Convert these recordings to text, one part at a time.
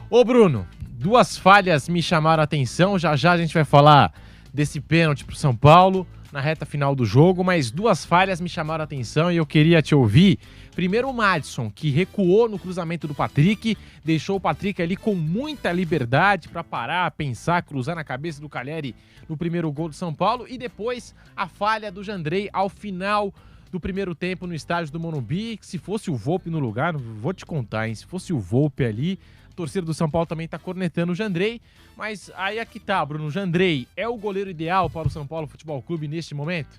Ô Bruno, duas falhas me chamaram a atenção, já já a gente vai falar desse pênalti pro São Paulo na reta final do jogo, mas duas falhas me chamaram a atenção e eu queria te ouvir. Primeiro o Madison, que recuou no cruzamento do Patrick, deixou o Patrick ali com muita liberdade para parar, pensar, cruzar na cabeça do Calheri no primeiro gol do São Paulo, e depois a falha do Jandrei ao final do primeiro tempo no estádio do Morumbi. Se fosse o Volpi no lugar, não vou te contar, hein? Se fosse o Volpi ali, a torcida do São Paulo também tá cornetando o Jandrei, mas aí aqui tá, Bruno, o Jandrei é o goleiro ideal para o São Paulo Futebol Clube neste momento?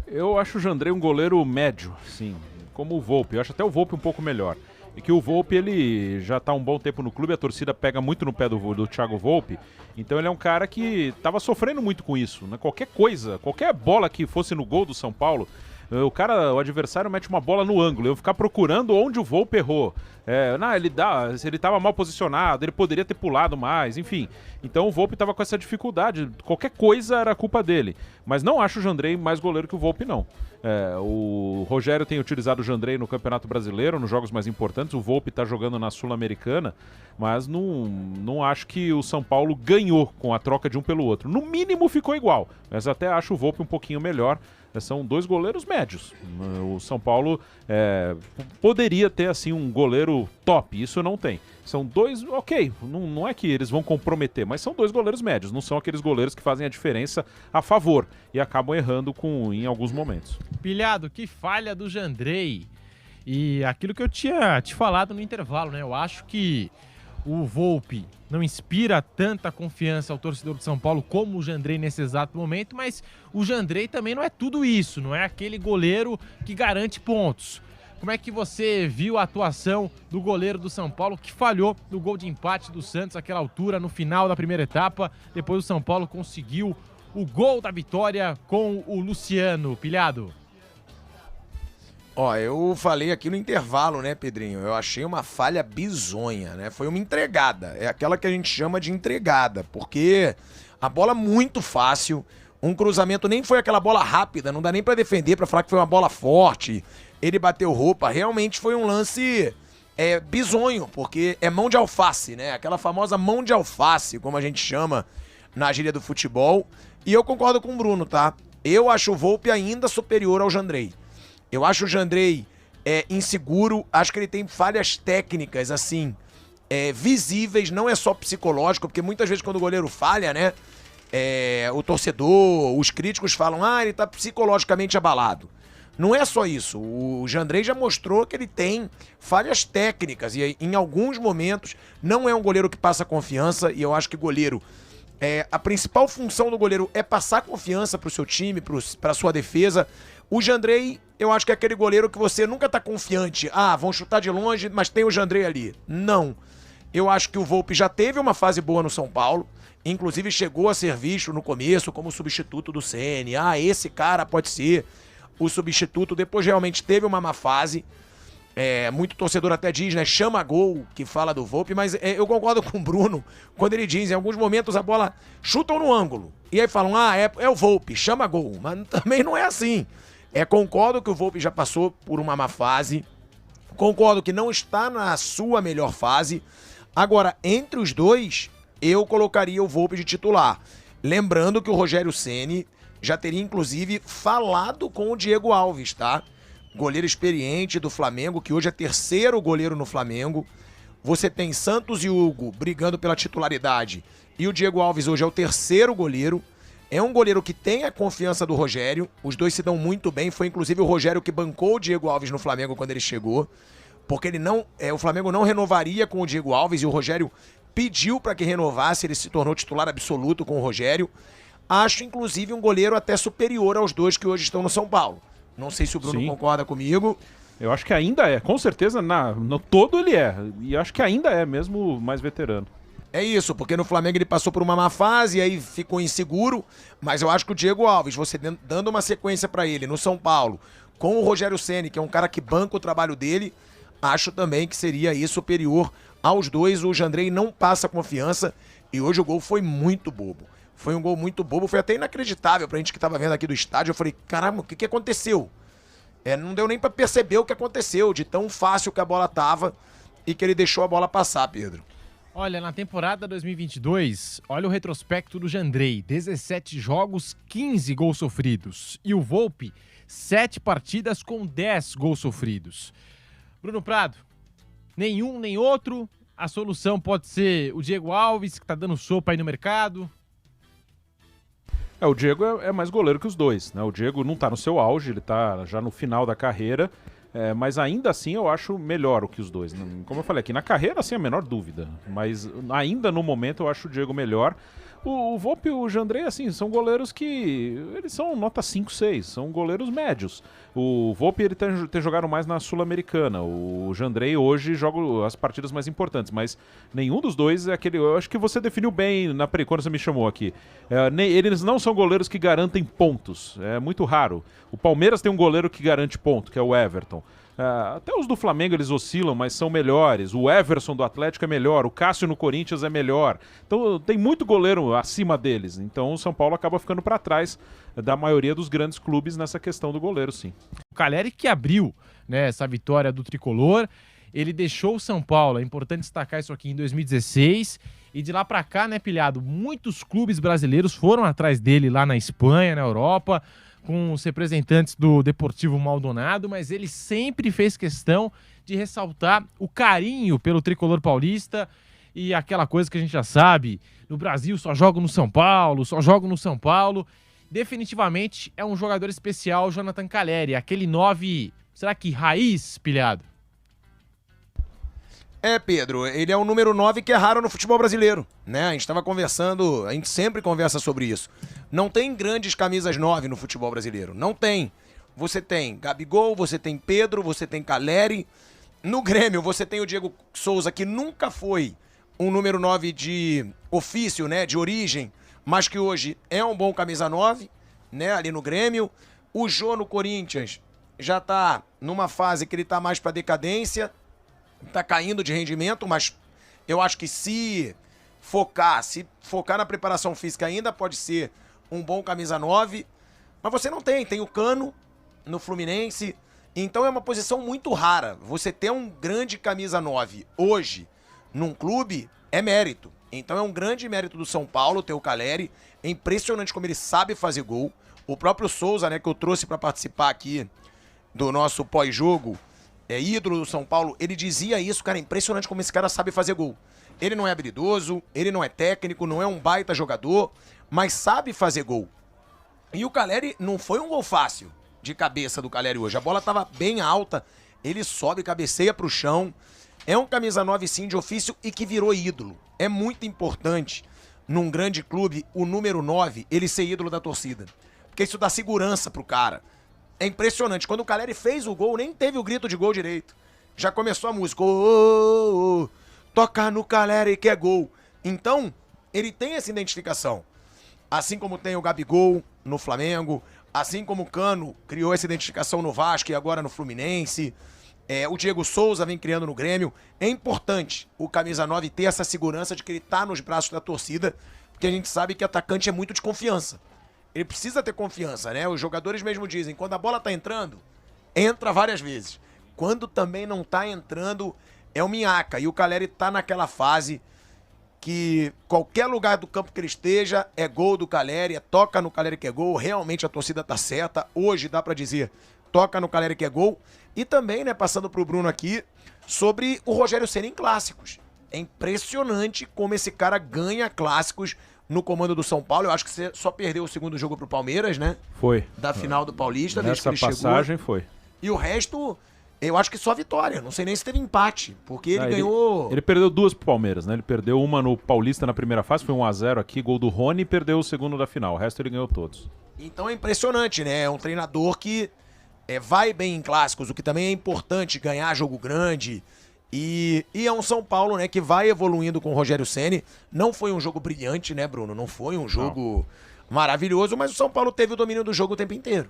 Eu acho o Jandrei um goleiro médio, sim, como o Volpi. Eu acho até o Volpi um pouco melhor. E que o Volpi, ele já está há um bom tempo no clube, a torcida pega muito no pé do Thiago Volpi, então ele é um cara que estava sofrendo muito com isso, né? Qualquer coisa, qualquer bola que fosse no gol do São Paulo, o adversário mete uma bola no ângulo, eu ficar procurando onde o Volpi errou. Ele estava mal posicionado, ele poderia ter pulado mais, enfim. Então o Volpi estava com essa dificuldade, qualquer coisa era culpa dele. Mas não acho o Jandrei mais goleiro que o Volpi, não. O Rogério tem utilizado o Jandrei no Campeonato Brasileiro, nos jogos mais importantes, o Volpi está jogando na Sul-Americana, mas não acho que o São Paulo ganhou com a troca de um pelo outro. No mínimo ficou igual, mas até acho o Volpi um pouquinho melhor. São dois goleiros médios. O São Paulo poderia ter assim um goleiro top, isso não tem. São dois, ok, não é que eles vão comprometer, mas são dois goleiros médios, não são aqueles goleiros que fazem a diferença a favor e acabam errando em alguns momentos. Pilhado, que falha do Jandrei. E aquilo que eu tinha te falado no intervalo, né? Eu acho que o Volpi não inspira tanta confiança ao torcedor de São Paulo como o Jandrei nesse exato momento, mas o Jandrei também não é tudo isso, não é aquele goleiro que garante pontos. Como é que você viu a atuação do goleiro do São Paulo, que falhou no gol de empate do Santos àquela altura, no final da primeira etapa? Depois o São Paulo conseguiu o gol da vitória com o Luciano. Pilhado. Ó, eu falei aqui no intervalo, né, Pedrinho? Eu achei uma falha bizonha, né? Foi uma entregada. É aquela que a gente chama de entregada, porque a bola muito fácil, um cruzamento nem foi aquela bola rápida, não dá nem pra defender, pra falar que foi uma bola forte. Ele bateu roupa, realmente foi um lance bizonho, porque é mão de alface, né? Aquela famosa mão de alface, como a gente chama na gíria do futebol. E eu concordo com o Bruno, tá? Eu acho o Volpi ainda superior ao Jandrei. Eu acho o Jandrei inseguro, acho que ele tem falhas técnicas, assim, visíveis, não é só psicológico, porque muitas vezes quando o goleiro falha, né, o torcedor, os críticos falam, ele tá psicologicamente abalado. Não é só isso, o Jandrei já mostrou que ele tem falhas técnicas e em alguns momentos não é um goleiro que passa confiança, e eu acho que goleiro, a principal função do goleiro é passar confiança pro seu time, pra sua defesa. O Jandrei, eu acho que é aquele goleiro que você nunca tá confiante. Vão chutar de longe, mas tem o Jandrei ali. Não. Eu acho que o Volpi já teve uma fase boa no São Paulo, inclusive chegou a ser visto no começo como substituto do Ceni. Esse cara pode ser o substituto. Depois realmente teve uma má fase. Muito torcedor até diz, né, chama gol, que fala do Volpi, mas eu concordo com o Bruno quando ele diz, em alguns momentos a bola chutam no ângulo. E aí falam, é o Volpi, chama gol. Mas também não é assim. Concordo que o Volpi já passou por uma má fase, concordo que não está na sua melhor fase. Agora, entre os dois, eu colocaria o Volpi de titular. Lembrando que o Rogério Ceni já teria, inclusive, falado com o Diego Alves, tá? Goleiro experiente do Flamengo, que hoje é terceiro goleiro no Flamengo. Você tem Santos e Hugo brigando pela titularidade, e o Diego Alves hoje é o terceiro goleiro. É um goleiro que tem a confiança do Rogério, os dois se dão muito bem, foi inclusive o Rogério que bancou o Diego Alves no Flamengo quando ele chegou, porque o Flamengo não renovaria com o Diego Alves e o Rogério pediu para que renovasse, ele se tornou titular absoluto com o Rogério. Acho inclusive um goleiro até superior aos dois que hoje estão no São Paulo. Não sei se o Bruno concorda comigo. Eu acho que ainda com certeza no todo ele e acho que ainda é mesmo mais veterano. É isso, porque no Flamengo ele passou por uma má fase e aí ficou inseguro, mas eu acho que o Diego Alves, você dando uma sequência pra ele no São Paulo, com o Rogério Ceni, que é um cara que banca o trabalho dele, acho também que seria aí superior aos dois. O Jandrei não passa confiança e hoje o gol foi muito bobo. Foi um gol muito bobo, foi até inacreditável pra gente que tava vendo aqui do estádio. Eu falei, caramba, o que aconteceu? Não deu nem pra perceber o que aconteceu, de tão fácil que a bola tava. e que ele deixou a bola passar, Pedro. Olha, na temporada 2022, olha o retrospecto do Jandrei. 17 jogos, 15 gols sofridos. E o Volpi, 7 partidas com 10 gols sofridos. Bruno Prado, nenhum nem outro. A solução pode ser o Diego Alves, que tá dando sopa aí no mercado. O Diego é mais goleiro que os dois, né? O Diego não tá no seu auge, ele tá já no final da carreira, mas ainda assim eu acho melhor o que os dois. Como eu falei aqui, na carreira, assim, a menor dúvida, mas ainda no momento eu acho o Diego melhor. O Volpi e o Jandrei, assim, são goleiros que eles são nota 5, 6, são goleiros médios. O Volpi, ele tem jogado mais na Sul-Americana. O Jandrei hoje joga as partidas mais importantes, mas nenhum dos dois é aquele... Eu acho que você definiu bem quando você me chamou aqui. Eles não são goleiros que garantem pontos, é muito raro. O Palmeiras tem um goleiro que garante ponto, que é o Everton. Até os do Flamengo eles oscilam, mas são melhores. O Everson do Atlético é melhor, o Cássio no Corinthians é melhor. Então tem muito goleiro acima deles. Então o São Paulo acaba ficando para trás da maioria dos grandes clubes nessa questão do goleiro, sim. O Caleri que abriu, né, essa vitória do Tricolor, ele deixou o São Paulo, é importante destacar isso aqui, em 2016, e de lá para cá, né, Pilhado, muitos clubes brasileiros foram atrás dele lá na Espanha, na Europa, com os representantes do Deportivo Maldonado, mas ele sempre fez questão de ressaltar o carinho pelo tricolor paulista e aquela coisa que a gente já sabe, no Brasil só jogo no São Paulo, só jogo no São Paulo. Definitivamente é um jogador especial, Jonathan Caleri, aquele 9, será que raiz, Pilhado? Pedro, ele é o número 9 que é raro no futebol brasileiro, né? A gente estava conversando, a gente sempre conversa sobre isso. Não tem grandes camisas 9 no futebol brasileiro, não tem. Você tem Gabigol, você tem Pedro, você tem Caleri. No Grêmio você tem o Diego Souza, que nunca foi um número 9 de ofício, né, de origem, mas que hoje é um bom camisa 9, né, ali no Grêmio. O Jô no Corinthians já tá numa fase que ele tá mais para decadência, tá caindo de rendimento, mas eu acho que se focar na preparação física ainda pode ser um bom camisa 9, mas você não tem o Cano no Fluminense, então é uma posição muito rara. Você ter um grande camisa 9 hoje num clube é mérito, então é um grande mérito do São Paulo ter o Caleri, é impressionante como ele sabe fazer gol. O próprio Souza, né, que eu trouxe para participar aqui do nosso pós-jogo, ídolo do São Paulo, ele dizia isso, cara, é impressionante como esse cara sabe fazer gol. Ele não é habilidoso, ele não é técnico, não é um baita jogador, mas sabe fazer gol. E o Caleri não foi um gol fácil de cabeça do Caleri hoje. A bola estava bem alta, ele sobe, cabeceia pro chão. É um camisa 9 sim de ofício e que virou ídolo. É muito importante num grande clube o número 9, ele ser ídolo da torcida. Porque isso dá segurança pro cara. É impressionante. Quando o Caleri fez o gol, nem teve o grito de gol direito. Já começou a música. Toca no Caleri que é gol. Então, ele tem essa identificação. Assim como tem o Gabigol no Flamengo, assim como o Cano criou essa identificação no Vasco e agora no Fluminense. O Diego Souza vem criando no Grêmio. É importante o camisa 9 ter essa segurança de que ele tá nos braços da torcida, porque a gente sabe que atacante é muito de confiança. Ele precisa ter confiança, né? Os jogadores mesmo dizem, quando a bola tá entrando, entra várias vezes. Quando também não tá entrando, é o minhaca. E o Caleri tá naquela fase que qualquer lugar do campo que ele esteja, é gol do Caleri, toca no Caleri que é gol. Realmente a torcida tá certa. Hoje dá pra dizer, toca no Caleri que é gol. E também, né, passando pro Bruno aqui, sobre o Rogério Ceni em clássicos. É impressionante como esse cara ganha clássicos no comando do São Paulo. Eu acho que você só perdeu o segundo jogo pro Palmeiras, né? Foi. Da final do Paulista, desde que ele passagem chegou. Foi. E o resto, eu acho que só vitória. Não sei nem se teve empate, porque ele ganhou... Ele perdeu 2 pro Palmeiras, né? Ele perdeu uma no Paulista na primeira fase, foi 1-0 aqui, gol do Rony, e perdeu o segundo da final. O resto ele ganhou todos. Então é impressionante, né? É um treinador que vai bem em clássicos, o que também é importante, ganhar jogo grande. E é um São Paulo, né, que vai evoluindo com o Rogério Ceni. Não foi um jogo brilhante, né, Bruno? Não foi um jogo maravilhoso, mas o São Paulo teve o domínio do jogo o tempo inteiro.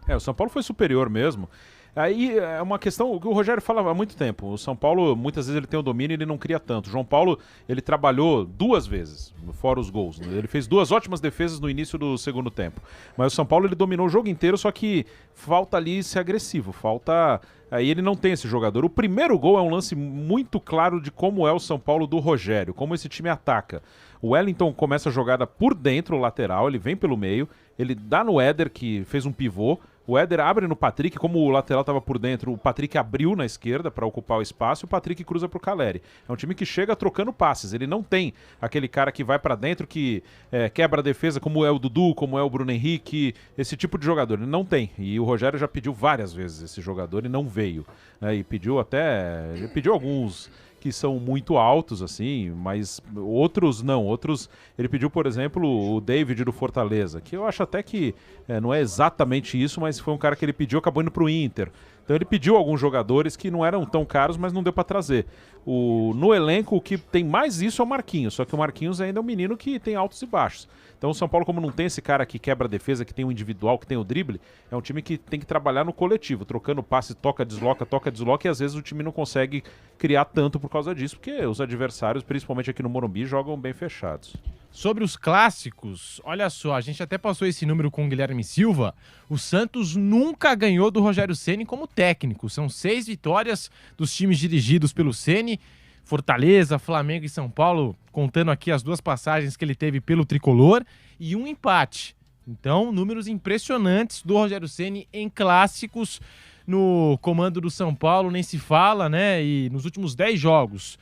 O São Paulo foi superior mesmo. Aí é uma questão que o Rogério fala há muito tempo. O São Paulo, muitas vezes ele tem o domínio e ele não cria tanto. O João Paulo, ele trabalhou 2 vezes, fora os gols. Ele fez 2 ótimas defesas no início do segundo tempo. Mas o São Paulo, ele dominou o jogo inteiro, só que falta ali ser agressivo, falta... Aí ele não tem esse jogador. O primeiro gol é um lance muito claro de como é o São Paulo do Rogério, como esse time ataca. O Wellington começa a jogada por dentro, o lateral, ele vem pelo meio, ele dá no Éder, que fez um pivô, o Éder abre no Patrick, como o lateral estava por dentro, o Patrick abriu na esquerda para ocupar o espaço e o Patrick cruza para o Caleri. É um time que chega trocando passes, ele não tem aquele cara que vai para dentro, que quebra a defesa, como é o Dudu, como é o Bruno Henrique, esse tipo de jogador, ele não tem. E o Rogério já pediu várias vezes esse jogador e não veio. E pediu ele pediu alguns que são muito altos, assim, mas outros não. Outros, ele pediu, por exemplo, o David do Fortaleza, que eu acho até que não é exatamente isso, mas foi um cara que ele pediu, acabou indo pro Inter. Então ele pediu alguns jogadores que não eram tão caros, mas não deu para trazer. No elenco, o que tem mais isso é o Marquinhos, só que o Marquinhos ainda é um menino que tem altos e baixos. Então o São Paulo, como não tem esse cara que quebra a defesa, que tem o individual, que tem o drible, é um time que tem que trabalhar no coletivo, trocando passe, toca, desloca, e às vezes o time não consegue criar tanto por causa disso, porque os adversários, principalmente aqui no Morumbi, jogam bem fechados. Sobre os clássicos, olha só, a gente até passou esse número com o Guilherme Silva. O Santos nunca ganhou do Rogério Ceni como técnico. São 6 vitórias dos times dirigidos pelo Ceni. Fortaleza, Flamengo e São Paulo, contando aqui as 2 passagens que ele teve pelo Tricolor, e 1 empate. Então, números impressionantes do Rogério Ceni em clássicos. No comando do São Paulo nem se fala, né? E nos últimos 10 jogos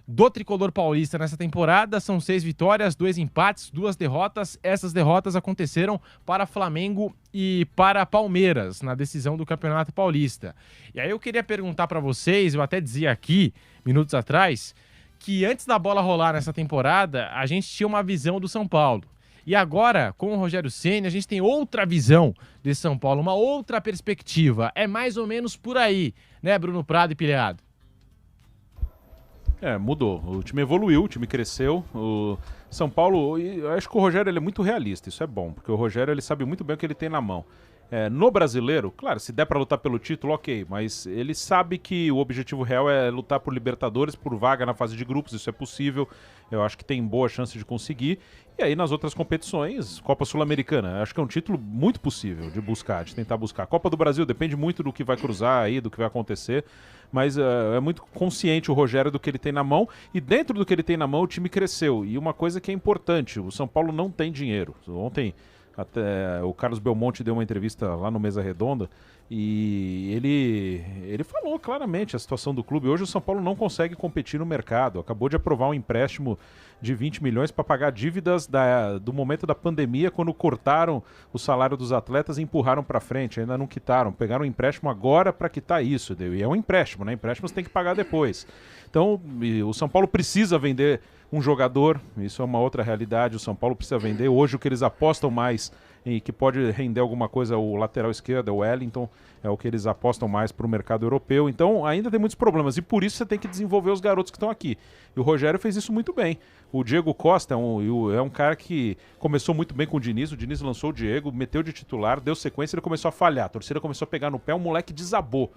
do Tricolor Paulista nessa temporada, são 6 vitórias, 2 empates, 2 derrotas. Essas derrotas aconteceram para Flamengo e para Palmeiras, na decisão do Campeonato Paulista. E aí eu queria perguntar para vocês, eu até dizia aqui, minutos atrás, que antes da bola rolar nessa temporada, a gente tinha uma visão do São Paulo. E agora, com o Rogério Ceni, a gente tem outra visão de São Paulo, uma outra perspectiva. É mais ou menos por aí, né, Bruno Prado e Pilhado? Mudou. O time evoluiu, o time cresceu. O São Paulo, eu acho que o Rogério ele é muito realista, isso é bom, porque o Rogério ele sabe muito bem o que ele tem na mão. No brasileiro, claro, se der para lutar pelo título, ok, mas ele sabe que o objetivo real é lutar por Libertadores, por vaga na fase de grupos, isso é possível, eu acho que tem boa chance de conseguir. E aí nas outras competições, Copa Sul-Americana, acho que é um título muito possível de buscar, de tentar buscar. Copa do Brasil depende muito do que vai cruzar aí, do que vai acontecer, mas é muito consciente o Rogério do que ele tem na mão, e dentro do que ele tem na mão o time cresceu. E uma coisa que é importante, o São Paulo não tem dinheiro. Ontem até o Carlos Belmonte deu uma entrevista lá no Mesa Redonda e ele falou claramente a situação do clube. Hoje o São Paulo não consegue competir no mercado, acabou de aprovar um empréstimo de 20 milhões para pagar dívidas do momento da pandemia, quando cortaram o salário dos atletas e empurraram para frente, ainda não quitaram, pegaram um empréstimo agora para quitar isso, e é um empréstimo, né? Empréstimo você tem que pagar depois. Então o São Paulo precisa vender um jogador, isso é uma outra realidade, o São Paulo precisa vender. Hoje o que eles apostam mais e que pode render alguma coisa, o lateral esquerdo, o Wellington, é o que eles apostam mais para o mercado europeu. Então ainda tem muitos problemas e por isso você tem que desenvolver os garotos que estão aqui. E o Rogério fez isso muito bem. O Diego Costa é um cara que começou muito bem com o Diniz lançou o Diego, meteu de titular, deu sequência, ele começou a falhar, a torcida começou a pegar no pé, o moleque desabou.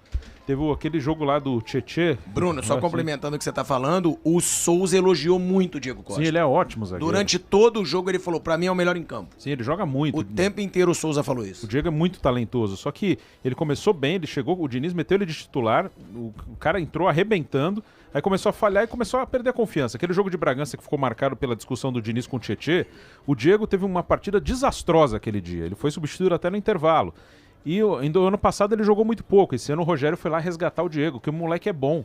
Teve aquele jogo lá do Tietê. Bruno, só complementando o que você tá falando, o Souza elogiou muito o Diego Costa. Sim, ele é ótimo, zagueiro. Durante todo o jogo ele falou, pra mim é o melhor em campo. Sim, ele joga muito. O tempo inteiro o Souza falou isso. O Diego é muito talentoso, só que ele começou bem, ele chegou, o Diniz meteu ele de titular, o cara entrou arrebentando, aí começou a falhar e começou a perder a confiança. Aquele jogo de Bragança que ficou marcado pela discussão do Diniz com o Tietê, o Diego teve uma partida desastrosa aquele dia, ele foi substituído até no intervalo. E no ano passado ele jogou muito pouco, esse ano o Rogério foi lá resgatar o Diego, que o moleque é bom.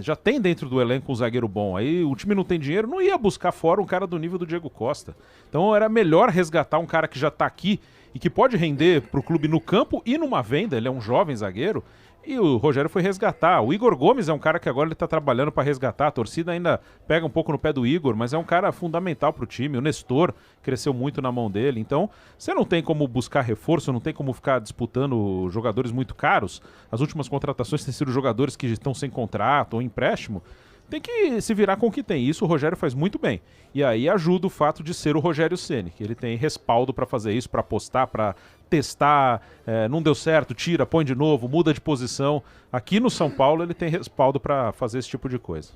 Já tem dentro do elenco um zagueiro bom, aí o time não tem dinheiro, não ia buscar fora um cara do nível do Diego Costa. Então era melhor resgatar um cara que já tá aqui e que pode render pro clube no campo e numa venda, ele é um jovem zagueiro, e o Rogério foi resgatar. O Igor Gomes é um cara que agora ele tá trabalhando para resgatar, a torcida ainda pega um pouco no pé do Igor, mas é um cara fundamental pro time. O Nestor cresceu muito na mão dele, então você não tem como buscar reforço, não tem como ficar disputando jogadores muito caros. As últimas contratações têm sido jogadores que estão sem contrato ou empréstimo. tem que se virar com o que tem. Isso o Rogério faz muito bem. E aí ajuda o fato de ser o Rogério Ceni, que ele tem respaldo para fazer isso, para apostar, para testar, não deu certo, tira, põe de novo, muda de posição. Aqui no São Paulo ele tem respaldo para fazer esse tipo de coisa.